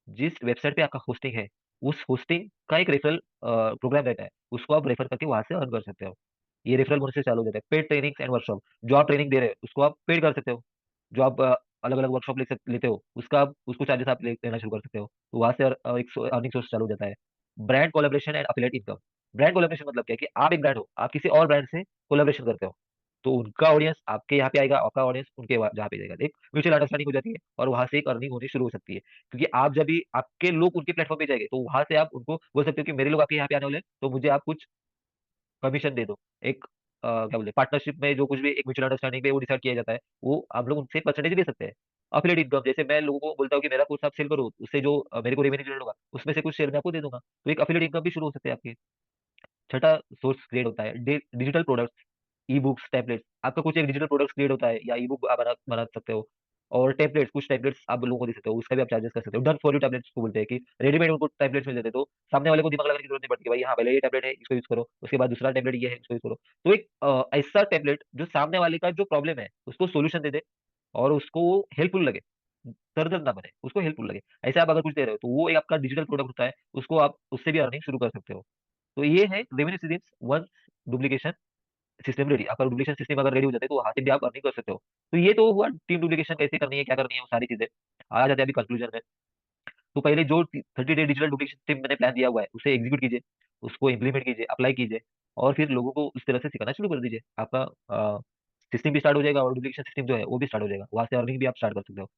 जिस वेबसाइट पे आपका होस्टिंग है, उस होस्टिंग का एक रेफरल प्रोग्राम रहता है, उसको आप रेफर करके वहां से अर्न कर सकते हो। ये रेफरल बोनस से चालू हो जाता है। पेड ट्रेनिंग्स एंड वर्कशॉप, जो आप ट्रेनिंग दे रहे हो उसको आप पेड कर सकते हो। जो आप अलग अलग वर्कशॉप लेते हो, उसका आप उसको चार्जेस आप लेना शुरू कर सकते हो, तो वहां से एक अर्निंग सोर्स चालू हो जाता है। Brand collaboration and affiliate income. Brand collaboration मतलब क्या है कि आप एक ब्रांड हो, आप किसी और ब्रांड से कोलेब्रेशन करते हो, तो उनका ऑडियंस आपके यहाँ पे आएगा, आपका ऑडियंस उनके जहाँ पे जाएगा, एक म्यूचुअल अंडरस्टैंडिंग हो जाती है, और वहां से एक अर्निंग होनी शुरू हो सकती है। क्योंकि आप जब भी आपके लोग उनके प्लेटफॉर्म पे जाएंगे, तो वहां से आप उनको बोल सकते हो कि मेरे लोग आपके यहाँ पे आने वाले हैं, तो मुझे आप कुछ कमीशन दे दो। एक क्या बोलते हैं, पार्टनरशिप में जो कुछ भी एक म्यूचुअल अंडरस्टैंडिंग पे वो डिसाइड किया जाता है, वो आप लोग उनसे परसेंटेज दे सकते हैं। अफिलिएट इनकम, जैसे मैं लोगों को बोलता हूँ कि मेरा कोर्स आप सेल करो, उससे जो मेरे को रेवेन्यू जनरेट होगा उसमें से कुछ शेयर मैं आपको दे दूंगा, तो एक अफिलिएट इनकम भी शुरू हो सकते हैं आपके। छठा सोर्स क्रिएट होता है digital products, e books, tablets. आपका कुछ एक डिजिटल प्रोडक्ट्स क्रिएट होता है, या ई बुक आप बना सकते हो। और टैबलेट्स, कुछ टैबलेट्स आप लोगों को दे सकते हो, उसका भी आप चार्जेस कर सकते हो। डन फॉर यू टैबलेट्स को बोलते हैं कि रेडीमेड उनको टैबलेट्स मिल जाते हैं, तो सामने वाले को दिमाग लगाने की जरूरत नहीं पड़ती कि भाई हाँ पहले ये टैबलेट है इसको यूज करो, उसके बाद दूसरा टैबलेट ये है इसको यूज करो। तो एक ऐसा टैबलेट जो सामने वाले का जो प्रॉब्लम है उसको सोल्यूशन दे दे, और उसको हेल्पफुल लगे, दर्द ना बने, उसको हेल्पफुल लगे। ऐसे आप अगर कुछ दे रहे हो, तो वो एक आपका डिजिटल प्रोडक्ट होता है, उसको आप उससे भी अर्निंग शुरू कर सकते हो। तो ये है revenue streams one duplication system ready. आपका डुप्लीकेशन सिस्टम अगर रेडी हो जाता है, तो वहां से भी आप अर्निंग कर सकते हो। तो ये तो हुआ टीम डुप्लीकेशन कैसे करनी है, क्या करनी है, वो सारी चीजें। आ जाते हैं अभी कंक्लूजन में। तो पहले जो 30 डे डिजिटल डुप्लीकेशन सिस्टम मैंने प्लान दिया हुआ है उसे एग्जीक्यूट कीजिए, उसको इंप्लीमेंट कीजिए, अप्लाई कीजिए, और फिर लोगों को इस तरह से सिखाना शुरू कर दीजिए। आपका सिस्टम भी स्टार्ट हो जाएगा, और डुप्लीकेशन सिस्टम जो है वो भी स्टार्ट हो जाएगा, वहां से अर्निंग भी आप स्टार्ट कर सकते हो।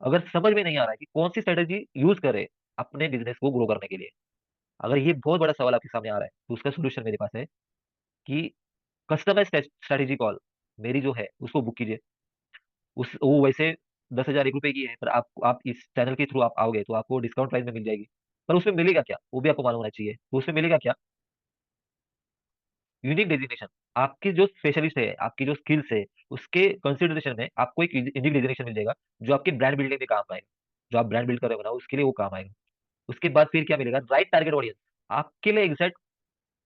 अगर समझ में नहीं आ रहा है कि कौन सी स्ट्रेटेजी यूज करे अपने बिजनेस को ग्रो करने के लिए, अगर ये बहुत बड़ा सवाल आपके सामने आ रहा है, तो उसका सोल्यूशन मेरे पास है कि कस्टमाइज स्ट्रेटेजी कॉल मेरी जो है उसको बुक कीजिए। उस वो वैसे 10,000 1 रुपए की है, पर आप इस चैनल के थ्रू आप आओगे तो आपको डिस्काउंट प्राइस में मिल जाएगी। पर उसमें मिलेगा क्या वो भी आपको मालूम होना चाहिए। तो उसमें मिलेगा क्या, यूनिक डेजिग्नेशन। आपकी जो स्पेशलिस्ट है, आपकी जो स्किल्स है, उसके कंसिडरेशन में आपको एक यूनिक डेजिग्नेशन मिल जाएगा, जो आपकी ब्रांड बिल्डिंग में काम आएगा। जो आप ब्रांड बिल्ड कर रहे हो ना, उसके लिए वो काम आएगा। उसके बाद फिर क्या मिलेगा, राइट टारगेट ऑडियंस। आपके लिए एग्जैक्ट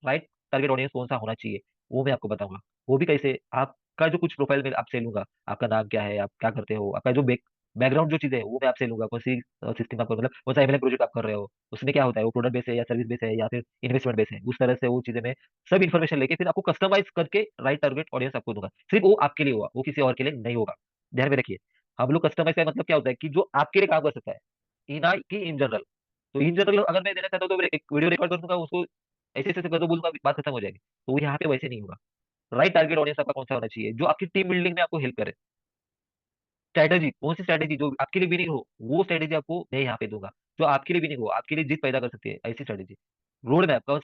राइट टारगेट ऑडियंस कौन सा होना चाहिए, वो मैं आपको बताऊंगा। वो भी कैसे, आपका जो कुछ प्रोफाइल में आपसे लूंगा, आपका नाम क्या है, आप क्या करते हो, आपका जो बैकग्राउंड जो चीजें है वो मैं आपसे लूंगा। कौन सी सिस्टम आपको, मतलब कौन सा एमएलएम प्रोजेक्ट आप कर रहे हो, उसमें क्या होता है, वो प्रोडक्ट बेस है या सर्विस बेस है या फिर इन्वेस्टमेंट बेस है, उस तरह से वो चीजें मैं सब इन्फॉर्मेशन लेके फिर आपको कस्टमाइज करके राइट टारगेट ऑडियंस आपको दूंगा। सिर्फ वो आपके लिए होगा, वो किसी और के लिए नहीं होगा। ध्यान में रखिए, हम लोग कस्टमाइज का मतलब क्या होता है कि जो आपके लिए काम कर सकता है, इन की इन जनरल। तो इन जनरल अगर मैं देना चाहता हूँ, तो मैं एक वीडियो रिकॉर्ड कर दूंगा, उसको ऐसे ऐसे कर दो बोलूंगा, बात खत्म हो जाएगी। तो वो यहाँ पे वैसे नहीं होगा। राइट टारगेट ऑडियंस आपका कौन सा होना चाहिए, जो आपकी टीम बिल्डिंग में आपको हेल्प करे। स्ट्रैटेजी, कौन सी स्ट्रैटेजी जो आपके लिए विनिंग हो, वो स्ट्रैटेजी आपको मैं यहाँ पे दूंगा। जो आपके लिए विनिंग हो, आपके लिए जीत पैदा कर सकती है, ऐसी स्ट्रैटेजी। रोड मैप का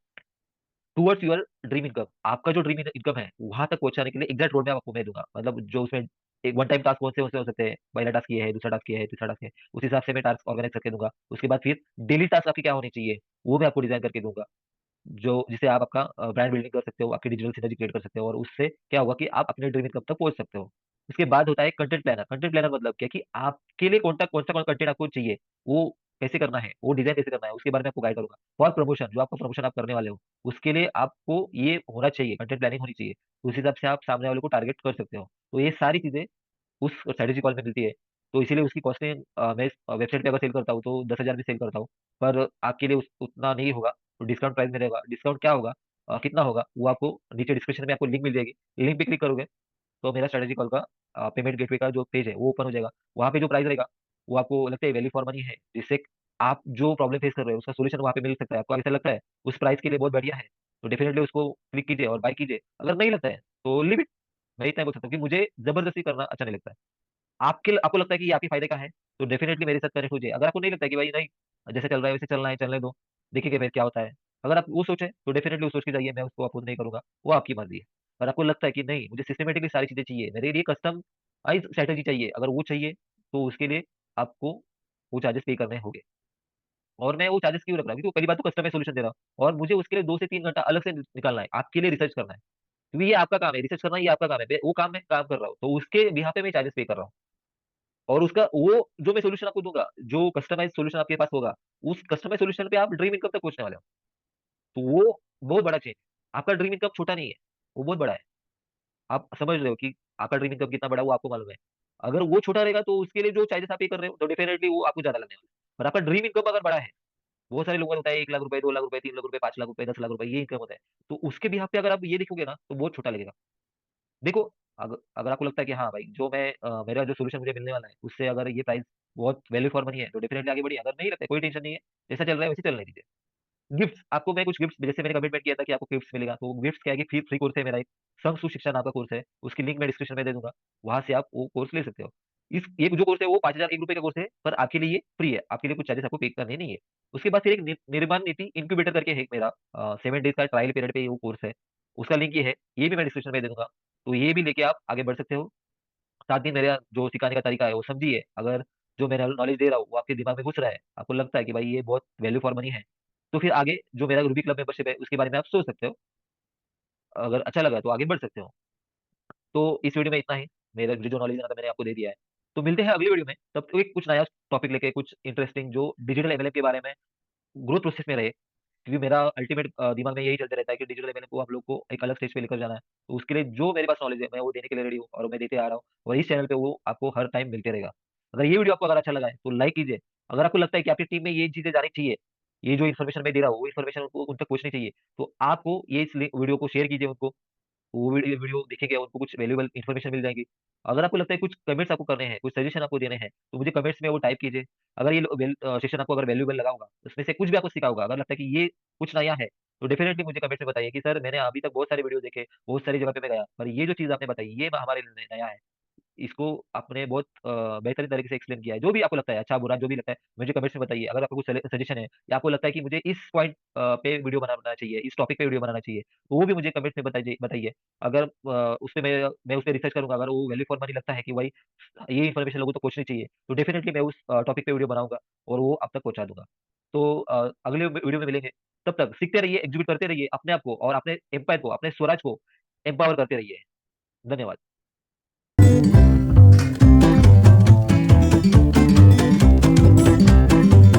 टूवर्ड्स योर ड्रीम इनकम। आपका जो ड्रीम इनकम है वहां तक पहुंचाने के लिए एग्जैक्ट रोड मैप आपको मैं दूंगा, मतलब जो उसमें एक वन टाइम टास्क कौन से हो सकते हैं, पहला टास्क ये है, दूसरा टास्क ये है, तीसरा टास्क है, उस हिसाब से मैं टास्क ऑर्गेनाइज करके दूंगा। उसके बाद फिर डेली टास्क आपकी क्या होनी चाहिए वो मैं आपको डिजाइन करके दूंगा, जो जिससे आप आपका ब्रांड बिल्डिंग कर सकते हो, आपकी डिजिटल सिनर्जी क्रिएट कर सकते हो, और उससे क्या होगा कि आप अपने ड्रीम इनकम तक पहुंच सकते हो। उसके बाद होता है कंटेंट प्लानर। कंटेंट प्लानर मतलब क्या कि आपके लिए कौन सा कंटेंट आपको चाहिए, वो कैसे करना है, वो डिजाइन कैसे करना है, उसके बारे में आपको गाइड करूंगा। फॉर प्रमोशन, जो आपका प्रमोशन आप करने वाले हो, उसके लिए आपको ये होना चाहिए, कंटेंट प्लानिंग होनी चाहिए। उस हिसाब से आप सामने वाले को टारगेट कर सकते हो। तो ये सारी चीजें उस स्ट्रेटेजी कॉल में मिलती है। तो इसीलिए उसकी कॉस्टिंग मैं वेबसाइट पे अगर सेल करता हूँ तो 10,000 में सेल करता हूँ। पर आपके लिए उतना नहीं होगा, तो डिस्काउंट प्राइस में रहेगा। डिस्काउंट क्या होगा, कितना होगा, वो आपको नीचे डिस्क्रिप्शन में आपको लिंक मिल जाएगी। लिंक पे क्लिक करोगे तो मेरा स्ट्रेटेजी कॉल का पेमेंट गेटवे का जो पेज है वो ओपन हो जाएगा। वहाँ पे जो प्राइस रहेगा वो आपको लगता है वैल्यू फॉर मनी है, जिससे आप जो प्रॉब्लम फेस कर रहे हो उसका सोल्यूशन वहाँ पे मिल सकता है। आपको ऐसा लगता है उस प्राइस के लिए बहुत बढ़िया है, तो डेफिनेटली उसको क्लिक कीजिए और बाय कीजिए। अगर नहीं लगता है तो लिमिट, मैं इतना बोल सकता हूँ कि मुझे जबरदस्ती करना अच्छा नहीं लगता है। आपको लगता है कि ये आपके फायदे का है तो डेफिनेटली मेरे साथ कनेक्ट हो जाइए। अगर आपको नहीं लगता है कि भाई नहीं, जैसे चल रहा है वैसे चलना है, चलने दो, देखिए फिर क्या होता है। अगर आप वो सोचे तो डेफिनेटली वो सोच के जाइए, मैं उसको अपोज नहीं करूंगा, वो आपकी मर्जी है। अगर आपको लगता है कि नहीं, मुझे सिस्टमेटिकली सारी चीजें चाहिए, मेरे लिए कस्टमाइज स्ट्रेटेजी चाहिए, अगर वो चाहिए तो उसके लिए आपको वो चार्जेस पे करने होंगे। और मैं वो चार्जेस क्यों रख रहा हूँ, क्योंकि पहली बात तो कस्टमाइज सोल्यूशन दे रहा हूँ, और मुझे उसके लिए 2 से 3 घंटा अलग से निकालना है, आपके लिए रिसर्च करना है। क्योंकि ये आपका काम है, रिसर्च करना ये आपका काम है, वो काम मैं काम कर रहा हूँ, तो उसके बिहाफ पे मैं चार्जेस पे कर रहा हूँ। और उसका वो जो मैं सोल्यूशन आपको दूंगा, जो कस्टमाइज सोल्यूशन आपके पास होगा, उस कस्टमाइज सोल्यूशन पे आप ड्रीम इनकम तक पहुंचने वाले हो। तो वो बहुत बड़ा चेंज। आपका ड्रीम इनकम छोटा नहीं है, वो बहुत बड़ा है। आप समझ रहे हो कि आपका ड्रीम इनकम कितना बड़ा है, वो आपको मालूम है। अगर वो छोटा रहेगा तो उसके लिए जो चार्जेस आप पे कर रहे हो तो डेफिनेटली वो आपको ज्यादा लगने वाला है। पर आपका ड्रीम इनकम अगर बड़ा है, बहुत सारे लोगों का होता है 1 लाख रुपए, 2 लाख रुपए, 3 लाख रुपए, 5 लाख रुपए, 10 लाख रुपए, ये इनकम होता है। तो उसके भी पे अगर आप ये देखोगे ना तो बहुत छोटा लगेगा। देखो, अगर आपको लगता है कि हाँ भाई, जो मेरा जो सोल्यूशन मुझे मिलने वाला है उससे अगर ये प्राइस बहुत वैल्यू फॉर मनी है तो डेफिनेटली आगे बढ़िए। अगर नहीं लगता है कोई टेंशन नहीं है, जैसा चल रहा है वैसे चलने दीजिए। गिफ्ट आपको मैं कुछ गिफ्ट, जैसे मैंने कमिटमेंट किया था कि आपको गिफ्ट मिलेगा, तो गिफ्ट क्या है कि फ्री फ्री कोर्स है मेरा एक, संघ सुशिक्षा नाम का कोर्स है, उसकी लिंक मैं डिस्क्रिप्शन में दे दूंगा। वहां से आप वो कोर्स ले सकते हो। इस ये जो कोर्स है वो 5,001 रुपए का कोर्स है, पर आपके लिए ये फ्री है, आपके लिए कुछ चार्जेस आपको पे करने नहीं है। उसके बाद फिर एक निर्माण नीति इंक्यूबेटर करके है एक मेरा, 7 डेज का ट्रायल पीरियड पे वो कोर्स है, उसका लिंक ये है, ये भी मैं डिस्क्रिप्शन में दे दूंगा। तो ये भी लेके आप आगे बढ़ सकते हो। साथ ही मेरा जो सिखाने का तरीका है वो समझिए। अगर जो मैं नॉलेज दे रहा हूँ वो आपके दिमाग में घुस रहा है, आपको लगता है कि भाई ये बहुत वैल्यू फॉर मनी है, तो फिर आगे जो मेरा रूबी क्लब मेंबरशिप है उसके बारे में आप सोच सकते हो। अगर अच्छा लगा तो आगे बढ़ सकते हो। तो इस वीडियो में इतना ही, मेरा जो नॉलेज था मैंने आपको दे दिया है। तो मिलते हैं अगली वीडियो में, तब तो एक कुछ नया टॉपिक लेके, कुछ इंटरेस्टिंग जो डिजिटल एमएलएम के बारे में ग्रोथ प्रोसेस में रहे। क्योंकि मेरा अल्टीमेट दिमाग में यही चलते रहता है कि डिजिटल एमएलएम को हम लोग को एक अलग स्टेज पे लेकर जाना है। तो उसके लिए जो मेरे पास नॉलेज है मैं वो देने के लिए रेडी हूँ, और मैं देते आ रहा हूँ, और इस चैनल पे वो आपको हर टाइम मिलते रहेगा। अगर ये वीडियो आपको अगर अच्छा लगा है तो लाइक कीजिए। अगर आपको लगता है कि आपकी टीम में ये चीजें जानी चाहिए, ये जो इन्फॉर्मेशन मैं दे रहा हूँ वो इन्फॉर्मेशन उनको उन तक पहुंचनी चाहिए, तो आपको ये इस वीडियो को शेयर कीजिए उनको। वो वीडियो देखेंगे, उनको कुछ वैल्यूएबल इन्फॉर्मेशन मिल जाएगी। अगर आपको लगता है कुछ कमेंट्स आपको करने हैं, कुछ सजेशन आपको देने हैं, तो मुझे कमेंट्स में वो टाइप कीजिए। अगर ये सेशन आपको अगर वैल्यूएबल लगा होगा, उसमें से कुछ भी आपको सीखा होगा, अगर लगता है कि ये कुछ नया है, तो डेफिनेटली मुझे कमेंट्स में बताइए कि सर मैंने अभी तक बहुत सारे वीडियो देखे, बहुत सारी जगह पे मैं गया, पर ये जो चीज आपने बताई ये हमारे लिए नया है। इसको आपने बहुत बेहतरीन तरीके से एक्सप्लेन किया है। जो भी आपको लगता है अच्छा बुरा जो भी लगता है मुझे कमेंट्स में बताइए। अगर आपको कुछ सजेशन है, या आपको लगता है कि मुझे इस पॉइंट पे वीडियो बनाना चाहिए, इस टॉपिक पे वीडियो बनाना चाहिए, तो वो भी मुझे कमेंट्स में बताइए बताइए। अगर उस पे मैं उस पर रिसर्च करूंगा, अगर वो वैल्यू फॉर मनी लगता है कि भाई ये इन्फॉर्मेशन लोगों को पहुंचनी चाहिए, तो डेफिनेटली मैं उस टॉपिक पे वीडियो बनाऊंगा और वो आप तक पहुंचा दूंगा। तो अगले वीडियो में मिलेंगे। तब तक सीखते रहिए, एग्जीक्यूट करते रहिए अपने आप को, और अपने एम्पायर को, अपने स्वराज को एम्पावर करते रहिए। धन्यवाद।